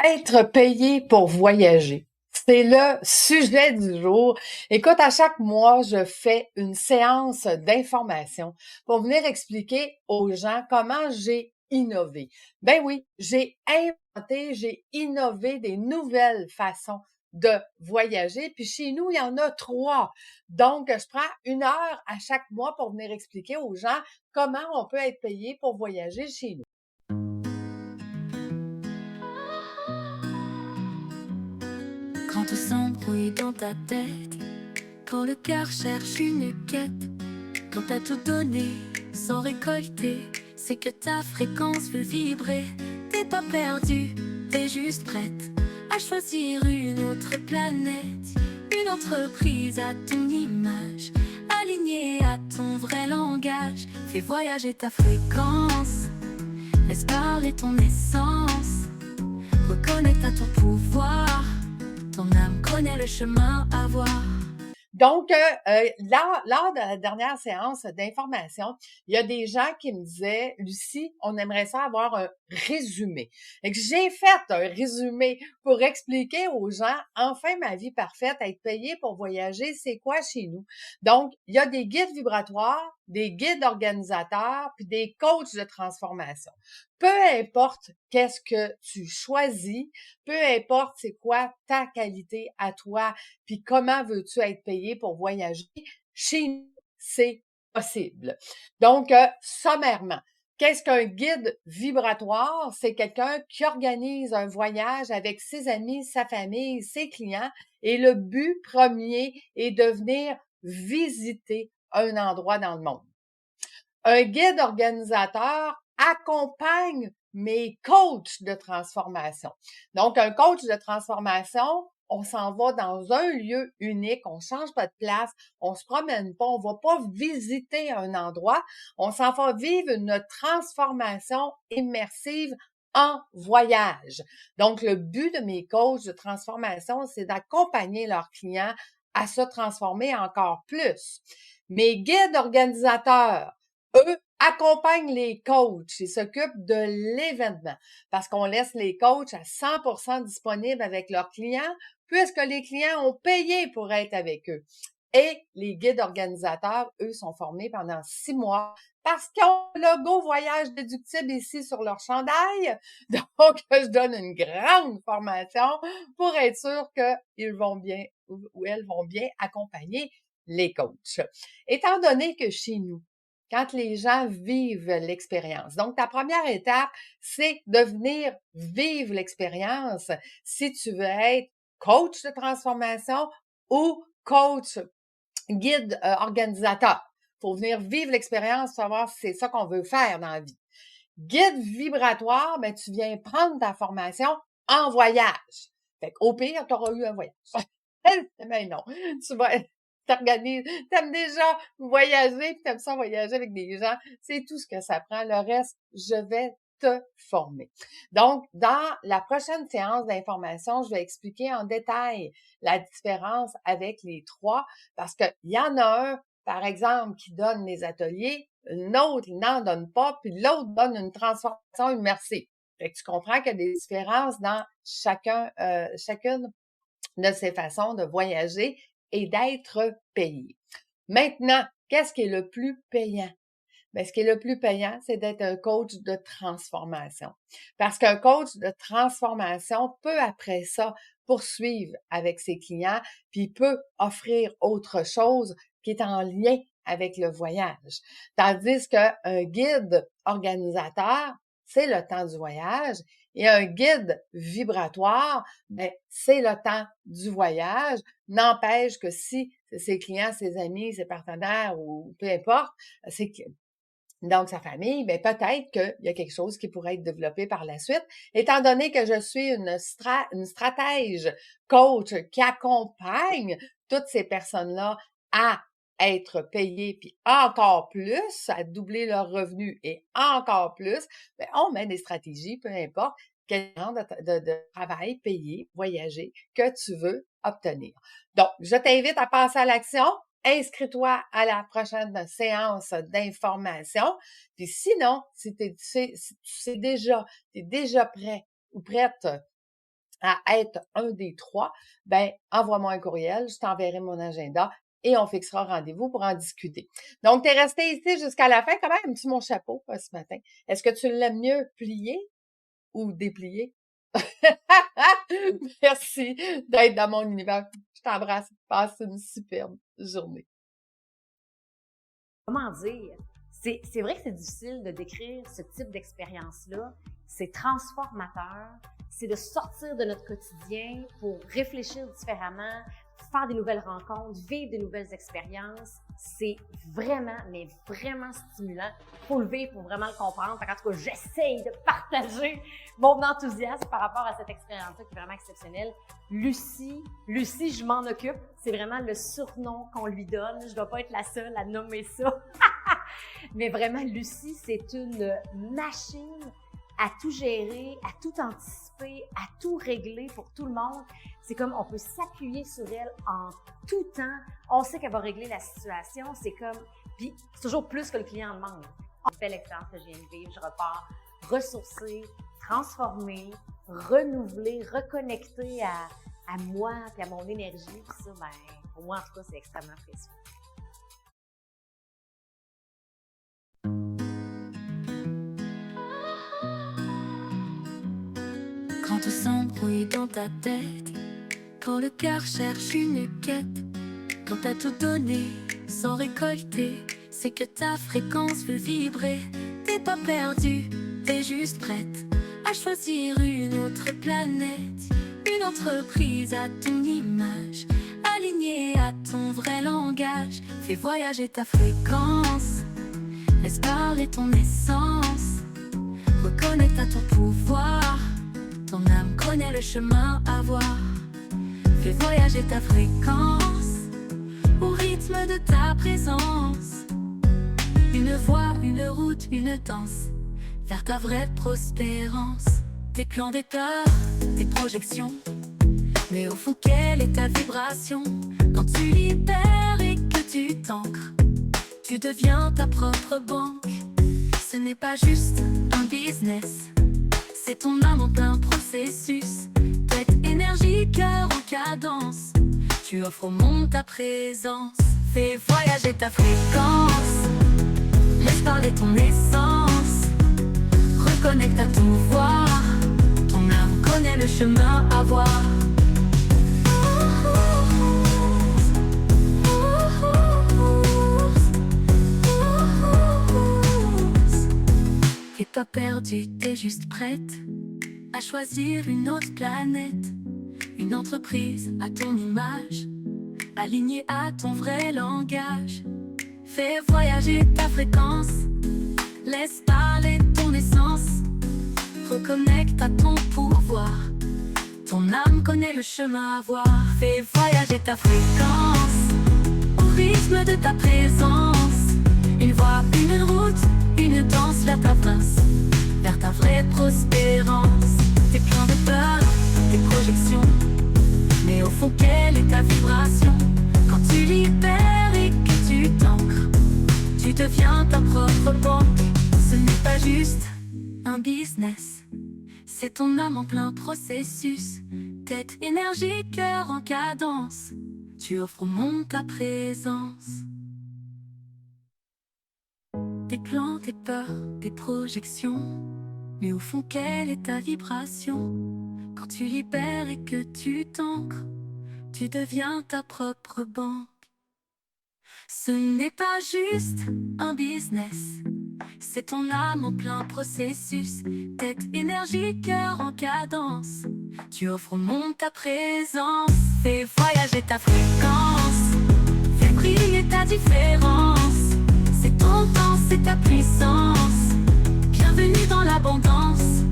Être payé pour voyager. C'est le sujet du jour. Écoute, à chaque mois, je fais une séance d'information pour venir expliquer aux gens comment j'ai innové. Ben oui, j'ai innové des nouvelles façons de voyager. Puis chez nous, il y en a trois. Donc, je prends une heure à chaque mois pour venir expliquer aux gens comment on peut être payé pour voyager chez nous. Quand tout s'embrouille dans ta tête, quand le cœur cherche une quête, quand t'as tout donné sans récolter, c'est que ta fréquence veut vibrer. T'es pas perdu, t'es juste prête à choisir une autre planète, une entreprise à ton image, alignée à ton vrai langage. Fais voyager ta fréquence, laisse parler ton essence, reconnecte à ton pouvoir. Ton âme connaît le chemin à voir. Donc, lors de la dernière séance d'information, il y a des gens qui me disaient, Lucie, on aimerait ça avoir un résumé. Et que j'ai fait un résumé pour expliquer aux gens, enfin ma vie parfaite, être payée pour voyager, c'est quoi chez nous? Donc, il y a des guides vibratoires, des guides organisateurs, puis des coachs de transformation. Peu importe qu'est-ce que tu choisis, peu importe c'est quoi ta qualité à toi, puis comment veux-tu être payé pour voyager, chez nous, c'est possible. Donc, sommairement, qu'est-ce qu'un guide vibratoire? C'est quelqu'un qui organise un voyage avec ses amis, sa famille, ses clients, et le but premier est de venir visiter un endroit dans le monde. Un guide organisateur accompagne mes coachs de transformation. Donc, un coach de transformation, on s'en va dans un lieu unique, on change pas de place, on se promène pas, on va pas visiter un endroit, on s'en va vivre une transformation immersive en voyage. Donc, le but de mes coachs de transformation, c'est d'accompagner leurs clients à se transformer encore plus. Mes guides organisateurs, eux, accompagnent les coachs et s'occupent de l'événement parce qu'on laisse les coachs à 100% disponibles avec leurs clients puisque les clients ont payé pour être avec eux. Et les guides organisateurs, eux, sont formés pendant 6 mois parce qu'ils ont le logo voyage déductible ici sur leur chandail. Donc, je donne une grande formation pour être sûr qu'ils vont bien ou elles vont bien accompagner les coachs. Étant donné que chez nous, quand les gens vivent l'expérience. Donc, ta première étape, c'est de venir vivre l'expérience si tu veux être coach de transformation ou coach guide organisateur. Faut venir vivre l'expérience, savoir si c'est ça qu'on veut faire dans la vie. Guide vibratoire, ben tu viens prendre ta formation en voyage. Fait qu'au pire, tu auras eu un voyage. Mais non, tu vas t'organises, t'aimes déjà voyager, puis t'aimes ça voyager avec des gens, c'est tout ce que ça prend. Le reste, je vais te former. Donc, dans la prochaine séance d'information, je vais expliquer en détail la différence avec les trois, parce qu'il y en a un, par exemple, qui donne les ateliers, une autre, il n'en donne pas, puis l'autre donne une transformation immersive. Fait que tu comprends qu'il y a des différences dans chacune de ces façons de voyager et d'être payé. Maintenant, qu'est-ce qui est le plus payant? Bien, ce qui est le plus payant, c'est d'être un coach de transformation. Parce qu'un coach de transformation peut, après ça, poursuivre avec ses clients, puis peut offrir autre chose qui est en lien avec le voyage. Tandis qu'un guide organisateur, c'est le temps du voyage, et un guide vibratoire, ben, c'est le temps du voyage. N'empêche que si ses clients, ses amis, ses partenaires ou peu importe, c'est donc sa famille, ben peut-être qu'il y a quelque chose qui pourrait être développé par la suite. Étant donné que je suis une stratège coach qui accompagne toutes ces personnes-là à être payées, puis encore plus, à doubler leurs revenus et encore plus, ben on met des stratégies, peu importe, quel genre de travail payé, voyager, que tu veux obtenir. Donc, je t'invite à passer à l'action. Inscris-toi à la prochaine séance d'information. Puis sinon, si tu es déjà prêt ou prête à être un des trois, ben envoie-moi un courriel, je t'enverrai mon agenda et on fixera rendez-vous pour en discuter. Donc, tu es resté ici jusqu'à la fin. Comment aimes-tu mon chapeau ce matin? Est-ce que tu l'aimes mieux plié ou déplié? Merci d'être dans mon univers. Je t'embrasse. Passe une superbe journée. Comment dire? C'est vrai que c'est difficile de décrire ce type d'expérience-là. C'est transformateur. C'est de sortir de notre quotidien pour réfléchir différemment, faire des nouvelles rencontres, vivre des nouvelles expériences. C'est vraiment, mais vraiment stimulant. Faut le vivre pour vraiment le comprendre. En tout cas, j'essaye de partager mon enthousiasme par rapport à cette expérience-là qui est vraiment exceptionnelle. Lucie, je m'en occupe. C'est vraiment le surnom qu'on lui donne. Je dois pas être la seule à nommer ça. Mais vraiment, Lucie, c'est une machine à tout gérer, à tout anticiper, à tout régler pour tout le monde. C'est comme on peut s'appuyer sur elle en tout temps. On sait qu'elle va régler la situation. C'est comme, puis c'est toujours plus que le client demande. Une belle expérience que je viens de vivre. Je repars ressourcée, transformée, renouvelée, reconnectée à moi et à mon énergie. Puis ça, ben, pour moi, en tout cas, c'est extrêmement précieux. Quand tout s'embrouille dans ta tête, quand le cœur cherche une quête, quand t'as tout donné sans récolter, c'est que ta fréquence veut vibrer. T'es pas perdu, t'es juste prête à choisir une autre planète, une entreprise à ton image, alignée à ton vrai langage. Fais voyager ta fréquence, laisse parler ton essence, reconnecte à ton pouvoir. Ton âme connaît le chemin à voir. Fais voyager ta fréquence au rythme de ta présence. Une voix, une route, une danse vers ta vraie prospérance. Tes plans, des peurs, tes projections, mais au fond, quelle est ta vibration? Quand tu libères et que tu t'ancres, tu deviens ta propre banque. Ce n'est pas juste un business, c'est ton âme en plein processus. Tête, énergie, cœur en cadence, tu offres au monde ta présence. Fais voyager ta fréquence, laisse parler ton essence, reconnecte à ton pouvoir. Ton âme connaît le chemin à voir. T'es pas perdu, t'es juste prête à choisir une autre planète, une entreprise à ton image, alignée à ton vrai langage. Fais voyager ta fréquence, laisse parler ton essence, reconnecte à ton pouvoir. Ton âme connaît le chemin à voir. Fais voyager ta fréquence au rythme de ta présence. Une voix, une route, une danse vers ta prince, vers ta vraie prospérance. Tes plans de peur, tes projections, mais au fond, quelle est ta vibration? Quand tu libères et que tu t'ancres, tu deviens ta propre banque. Ce n'est pas juste un business, c'est ton âme en plein processus. Tête, énergie, cœur en cadence, tu offres au monde ta présence. Tes plans, tes peurs, tes projections, mais au fond, quelle est ta vibration? Quand tu libères et que tu t'ancres, tu deviens ta propre banque. Ce n'est pas juste un business, c'est ton âme en plein processus. Tête, énergie, cœur en cadence, tu offres au monde ta présence. Fais voyager ta fréquence, fais briller ta différence. C'est ton temps, c'est ta puissance. Bienvenue dans l'abondance.